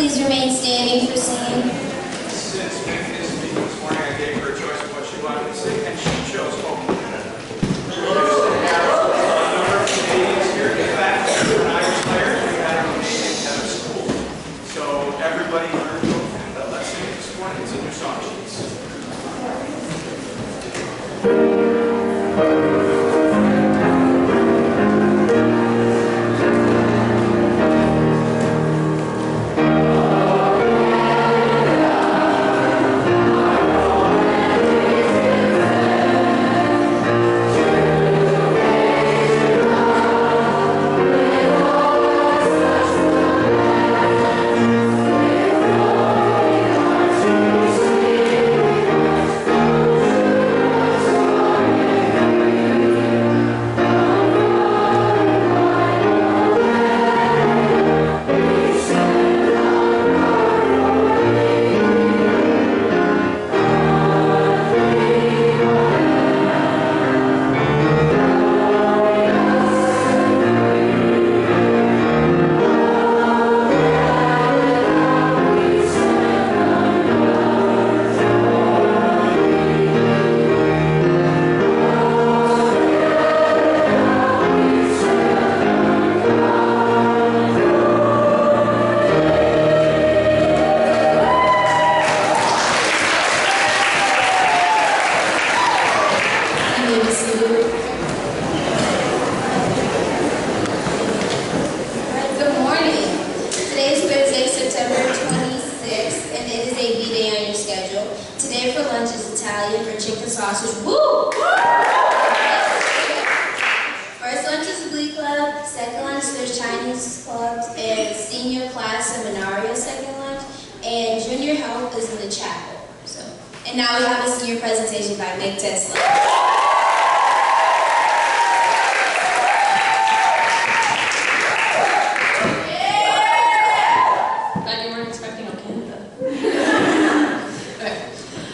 please remain standing for singing? Since Mick is speaking this morning, I gave her a choice of what she wanted to sing, and she chose Home Canada. There's a number of Canadians here in the back who are Irish players. We had an amazing head of school. So everybody learned Home Canada. Let's sing it this morning. It's in your song sheets.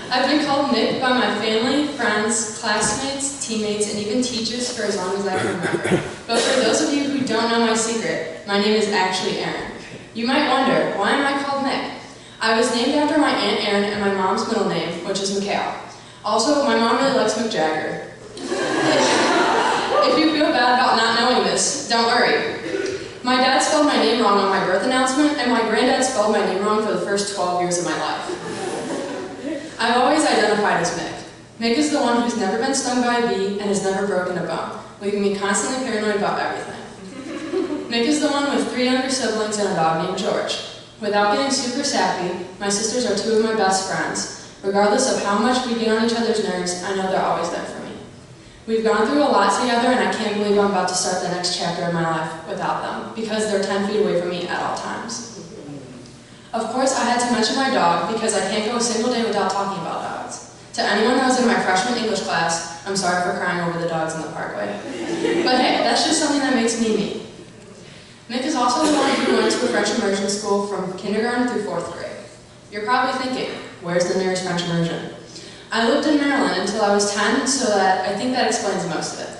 I've been called Nick by my family, friends, classmates, teammates, and even teachers for as long as I can remember. But for those of you who don't know my secret, my name is actually Aaron. You might wonder, why am I called Nick? I was named after my Aunt Erin and my mom's middle name, which is Mikhail. Also, my mom really likes Mick Jagger. If you feel bad about not knowing this, don't worry. My dad spelled my name wrong on my birth announcement, and my granddad spelled my name wrong for the first 12 years of my life. I've always identified as Mick. Mick is the one who's never been stung by a bee and has never broken a bone, leaving me constantly paranoid about everything. Mick is the one with 3 younger siblings and a dog named George. Without getting super sappy, my sisters are 2 of my best friends. Regardless of how much we get on each other's nerves, I know they're always there for me. We've gone through a lot together, and I can't believe I'm about to start the next chapter of my life without them, because they're 10 feet away from me at all times. Of course, I had to mention my dog, because I can't go a single day without talking about dogs. To anyone that was in my freshman English class, I'm sorry for crying over the dogs in the parkway. But hey, that's just something that makes me me. Mick is also the one who went to a French immersion school from kindergarten through 4th grade. You're probably thinking, where's the nearest French immersion? I lived in Maryland until I was 10, so I think that explains most of it.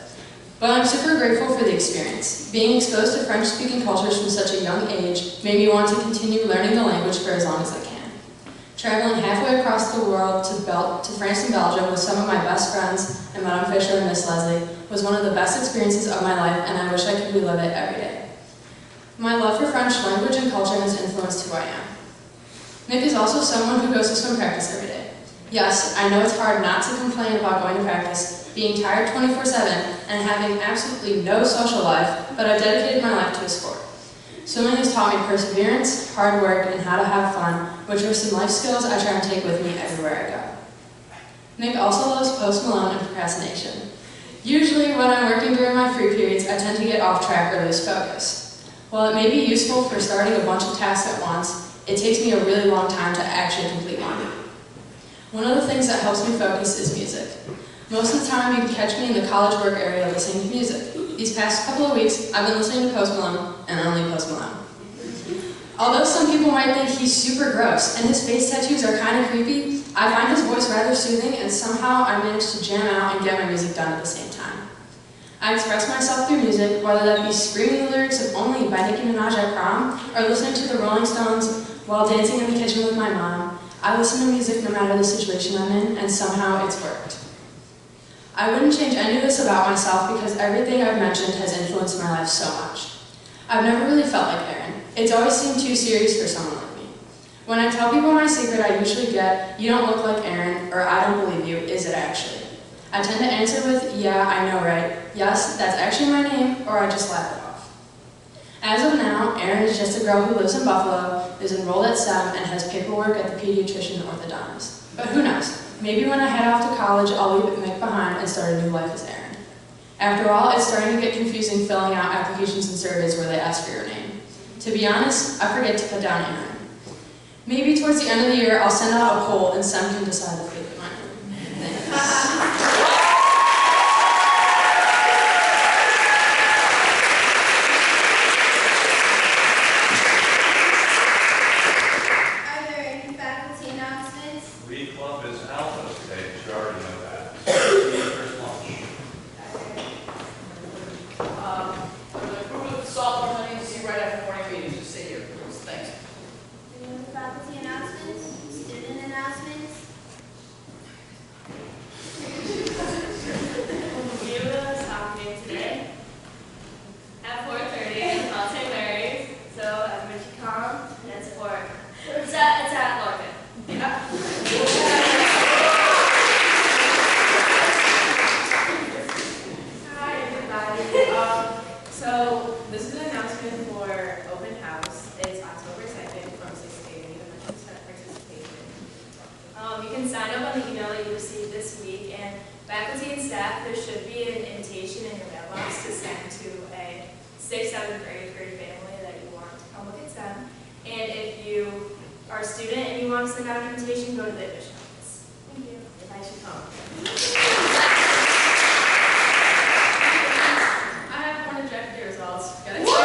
But I'm super grateful for the experience. Being exposed to French-speaking cultures from such a young age made me want to continue learning the language for as long as I can. Traveling halfway across the world to France and Belgium with some of my best friends, and Madame Fisher and Miss Leslie, was one of the best experiences of my life, and I wish I could relive it every day. My love for French language and culture has influenced who I am. Mick is also someone who goes to swim practice every day. Yes, I know it's hard not to complain about going to practice, being tired 24/7, and having absolutely no social life, but I've dedicated my life to a sport. Swimming has taught me perseverance, hard work, and how to have fun, which are some life skills I try and take with me everywhere I go. Mick also loves Post Malone and procrastination. Usually when I'm working during my free periods, I tend to get off track or lose focus. While it may be useful for starting a bunch of tasks at once, it takes me a really long time to actually complete one. One of the things that helps me focus is music. Most of the time you can catch me in the college work area listening to music. These past couple of weeks, I've been listening to Post Malone, and only Post Malone. Although some people might think he's super gross, and his face tattoos are kind of creepy, I find his voice rather soothing, and somehow I manage to jam out and get my music done at the same time. I express myself through music, whether that be screaming the lyrics of Only by Nicki Minaj at prom, or listening to the Rolling Stones while dancing in the kitchen with my mom. I listen to music no matter the situation I'm in, and somehow it's worked. I wouldn't change any of this about myself because everything I've mentioned has influenced my life so much. I've never really felt like Erin. It's always seemed too serious for someone like me. When I tell people my secret, I usually get, "You don't look like Erin," or "I don't believe you, is it actually?" I tend to answer with, "Yeah, I know, right? Yes, that's actually my name," or I just laugh it off. As of now, Erin is just a girl who lives in Buffalo, is enrolled at Sept, and has paperwork at the pediatrician orthodontist. But who knows? Maybe when I head off to college, I'll leave Mick behind and start a new life as Erin. After all, it's starting to get confusing filling out applications and surveys where they ask for your name. To be honest, I forget to put down Erin. Maybe towards the end of the year, I'll send out a poll and some can decide if they put my name. Thanks. Read Club is Alpha today, you already know that. First lunch. For the group of sophomore honey to see right after morning meetings, just sit here, please. Thanks. Anyone with faculty announcements? Student announcements? We have a soccer game today at 4:30 at St. Mary's. So everyone should come. And it's at Larkin. Yeah. Hi everybody. So this is an announcement for open house. It's October 2nd from 6 to 8. You can participation. You can sign up on the email that you received this week, and faculty and staff, there should be an invitation in your mailbox to send to a 6th, 7th, or 8th grade family that you want to come look at them. And if you are a student and you want to send out an invitation, go to the admission office. Thank you. If I should come. I have one ejected here as well. Let's get it. Okay,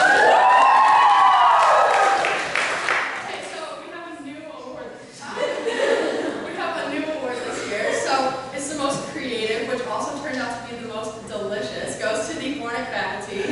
so we have a new award. We have a new award this year. So it's the most creative, which also turned out to be the most delicious. Goes to the Hornet faculty.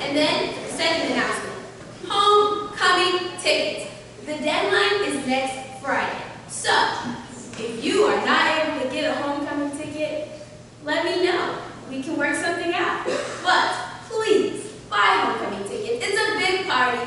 And then, second announcement, homecoming tickets. The deadline is next Friday. So, if you are not able to get a homecoming ticket, let me know. We can work something out. But please, buy a homecoming ticket. It's a big party.